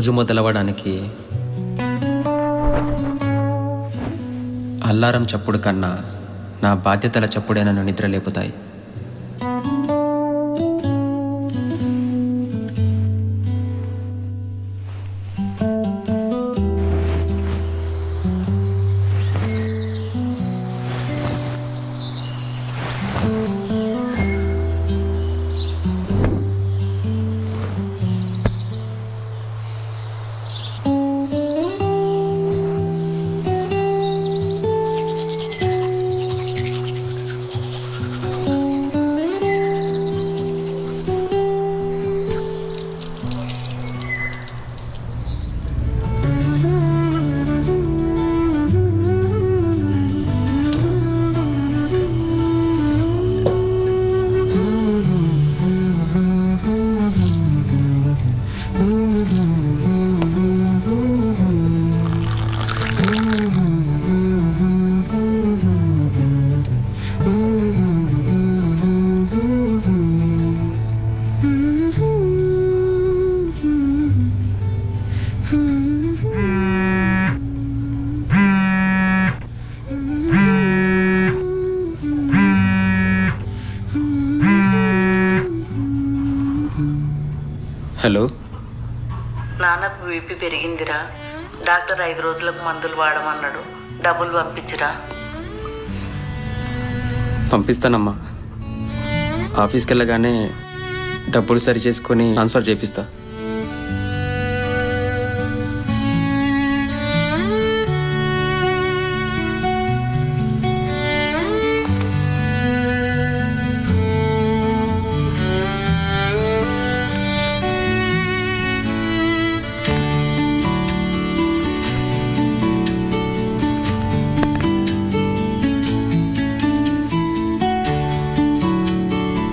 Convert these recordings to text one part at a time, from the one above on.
రోజు మొదలవడానికి అల్లారం చప్పుడు కన్నా నా బాధ్యతల చప్పుడే నన్ను నిద్ర లేపుతాయి. హలో, నాన్నకు బీపీ పెరిగిందిరా. డాక్టర్ 5 రోజులకు మందులు వాడమన్నాడు. డబ్బులు పంపించురా. పంపిస్తానమ్మా. ఆఫీస్కి వెళ్ళగానే డబ్బులు సరి చేసుకొని ట్రాన్స్ఫర్ చేపిస్తా.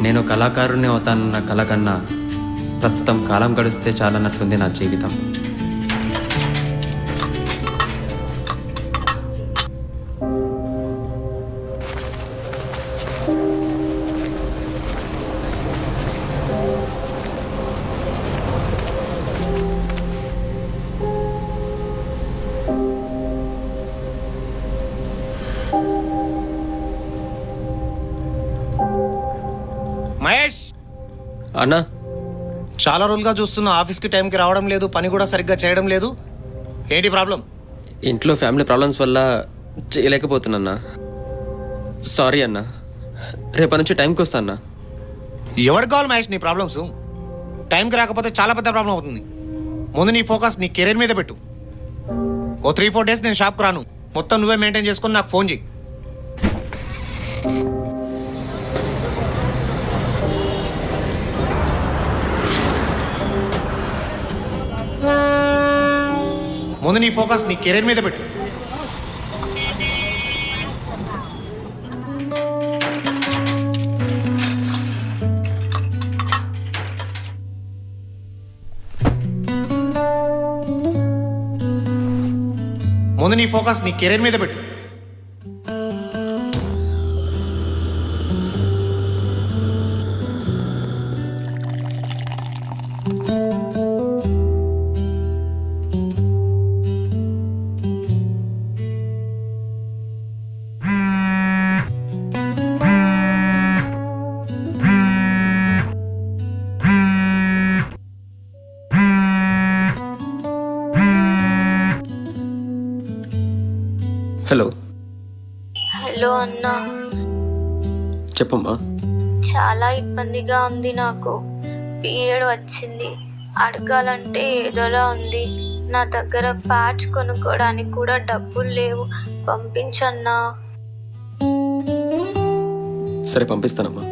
నేను కళాకారుని అవుతానన్న కళ కన్నా ప్రస్తుతం కాలం గడిస్తే చాలన్నట్లుంది నా జీవితం. మహేష్ అన్నా, చాలా రోజులుగా చూస్తున్నా, ఆఫీస్కి టైంకి రావడం లేదు, పని కూడా సరిగ్గా చేయడం లేదు. ఏంటి ప్రాబ్లం? ఇంట్లో ఫ్యామిలీ ప్రాబ్లమ్స్ వల్ల చేయలేకపోతున్నా. సారీ అన్నా. రేపటి నుంచి టైంకి వస్తా అన్నా. ఎవరికి కావాలి మహేష్ నీ ప్రాబ్లమ్స్? టైంకి రాకపోతే చాలా పెద్ద ప్రాబ్లం అవుతుంది. ముందు నీ ఫోకస్ నీ కెరీర్ మీద పెట్టు. ఓ 3-4 డేస్ నేను షాప్కి రాను. మొత్తం నువ్వే మెయింటైన్ చేసుకుని నాకు ఫోన్ చేయి. ముందు నీ ఫోకస్ నీ కెరీర్ మీద పెట్టు. ముందు నీ ఫోకస్ నీ కెరీర్ మీద పెట్టు. హలో. హలో అన్నా, చెప్పమ్మా. చాలా ఇబ్బందిగా ఉంది. నాకు పీరియడ్ వచ్చింది. అడగాలంటే ఏదోలా ఉంది. నా దగ్గర ప్యాచ్ కొనుక్కోవడానికి కూడా డబ్బులు లేవు. పంపించన్నా. సరే, పంపిస్తానమ్మా.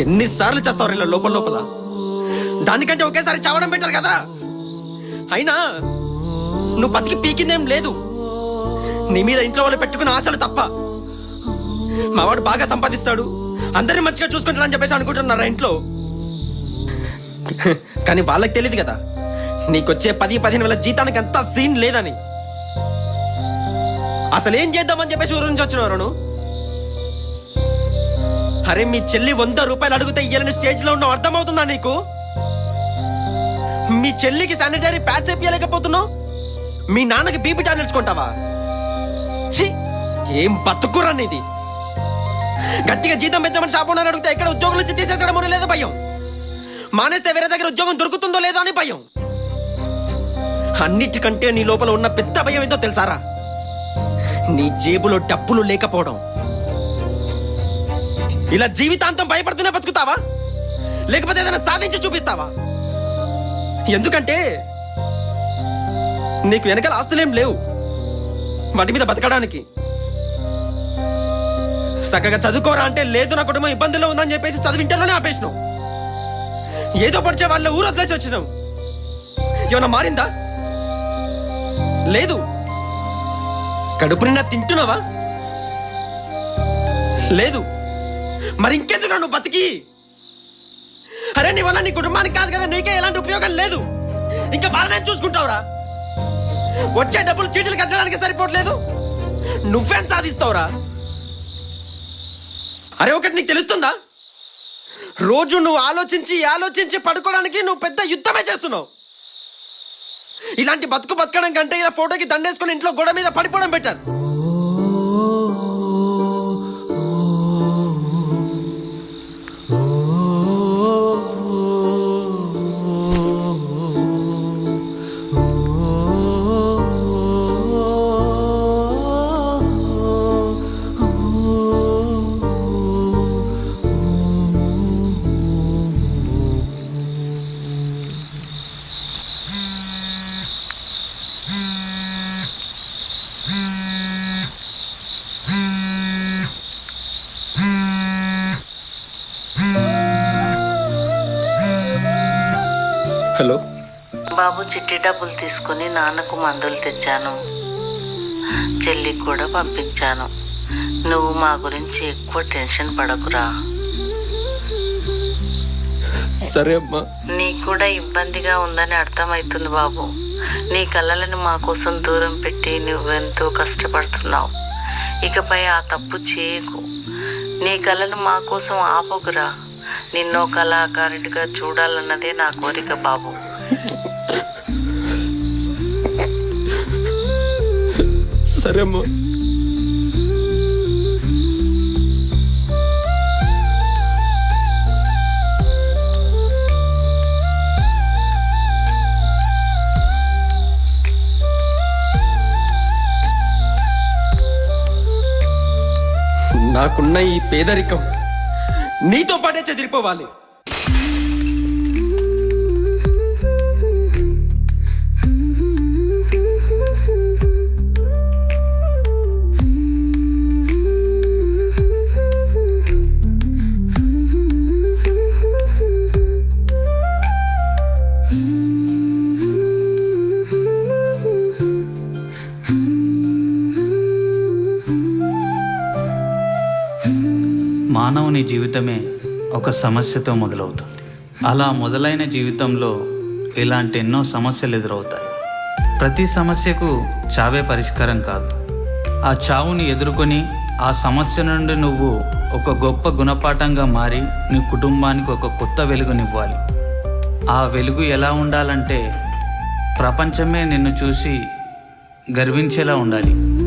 ఎన్నిసార్లు చేస్తావు ఇలా లోపల లోపల? దానికంటే ఒకేసారి చావడం పెట్టారు కదా. అయినా నువ్వు బతికి పీకిందేం లేదు. నీ మీద ఇంట్లో వాళ్ళు పెట్టుకున్న ఆశలు తప్ప. మావాడు బాగా సంపాదిస్తాడు, అందరినీ మంచిగా చూసుకుంటాడని చెప్పేసి అనుకుంటున్నారా ఇంట్లో. కానీ వాళ్ళకి తెలియదు కదా నీకొచ్చే 10-15 వేల జీతానికి అంత సీన్ లేదని. అసలు ఏం చేద్దామని చెప్పేసి ఊరు నుంచి వచ్చినవారు నువ్వు? అరే మీ చెల్లి 100 రూపాయలు అడిగితే ఇయ్యాలని స్టేజ్ లో ఉన్నావు, అర్థమవుతుందా నీకు? మీ చెల్లికి శానిటరీ ప్యాడ్స్ వేయలేకపోతున్నావు, మీ నాన్నకి బీపీ టాబ్లెట్స్ కొంటావా? ఛీ, ఏం బతుకురా నీది? గట్టిగా జీతం పెంచమని షాప్ ఓనర్ అడిగితే ఎక్కడ ఉద్యోగం నుంచి తీసేసడమో లేదో భయం, మానేస్తే వేరే దగ్గర ఉద్యోగం దొరుకుతుందో లేదో అని భయం. అన్నిటికంటే నీ లోపల ఉన్న పెద్ద భయం ఏంటో తెలుసారా? నీ జేబులో డబ్బులు లేకపోవడం. ఇలా జీవితాంతం భయపడుతూనే బతుకుతావా, లేకపోతే ఏదైనా సాధించి చూపిస్తావా? ఎందుకంటే నీకు వెనకాల ఆస్తులేం లేవు వాటి మీద బతకడానికి. చక్కగా చదువుకోరా అంటే లేదు, నా కుటుంబం ఇబ్బందుల్లో ఉందని చెప్పేసి చదివింటలోనే ఆపేసినావు. ఏదో పడిచే వాళ్ళ ఊరు వదిలేసి వచ్చినావు. ఏమన్నా మారిందా? లేదు. కడుపు నిండా తింటున్నావా? లేదు. మరి ఇంకెందుకు నువ్వు బతికి? అరే నీ వల్ల నీ కుటుంబానికి కాదు కదా, నీకే ఎలాంటి ఉపయోగం లేదు. ఇంకా వాళ్ళనే చూసుకుంటావురా. వచ్చే డబ్బులు చీటీలు కట్టడానికి సరిపోవట్లేదు, నువ్వేం సాధిస్తావురా? అరే ఒకటి నీకు తెలుస్తుందా? రోజు నువ్వు ఆలోచించి పడుకోవడానికి నువ్వు పెద్ద యుద్ధమే చేస్తున్నావు. ఇలాంటి బతకడం కంటే ఇలా ఫోటోకి దండేసుకుని ఇంట్లో గోడ మీద పడిపోవడం బెటర్. హలో బాబు, చిట్టి డబ్బులు తీసుకుని నాన్నకు మందులు తెచ్చాను, చెల్లికి కూడా పంపించాను. నువ్వు మా గురించి ఎక్కువ టెన్షన్ పడకురా. సరే అమ్మా. నీకు కూడా ఇబ్బందిగా ఉందని అర్థమవుతుంది బాబు. నీ కళ్ళలను మా కోసం దూరం పెట్టి నువ్వెంతో కష్టపడుతున్నావు. ఇకపై ఆ తప్పు చేయకు. నీ కళ్ళను మా కోసం ఆపకురా. నిన్నో కళాకారుడిగా చూడాలన్నదే నా కోరిక బాబు. సరే అమ్మా. నాకున్న ఈ పేదరికం నీతో పాటే చెదిరిపోవాలి. మానవుని జీవితమే ఒక సమస్యతో మొదలవుతుంది. అలా మొదలైన జీవితంలో ఇలాంటి ఎన్నో సమస్యలు ఎదురవుతాయి. ప్రతి సమస్యకు చావే పరిష్కారం కాదు. ఆ చావుని ఎదుర్కొని ఆ సమస్య నుండి నువ్వు ఒక గొప్ప గుణపాఠంగా మారి నీ కుటుంబానికి ఒక కొత్త వెలుగునివ్వాలి. ఆ వెలుగు ఎలా ఉండాలంటే ప్రపంచమే నిన్ను చూసి గర్వించేలా ఉండాలి.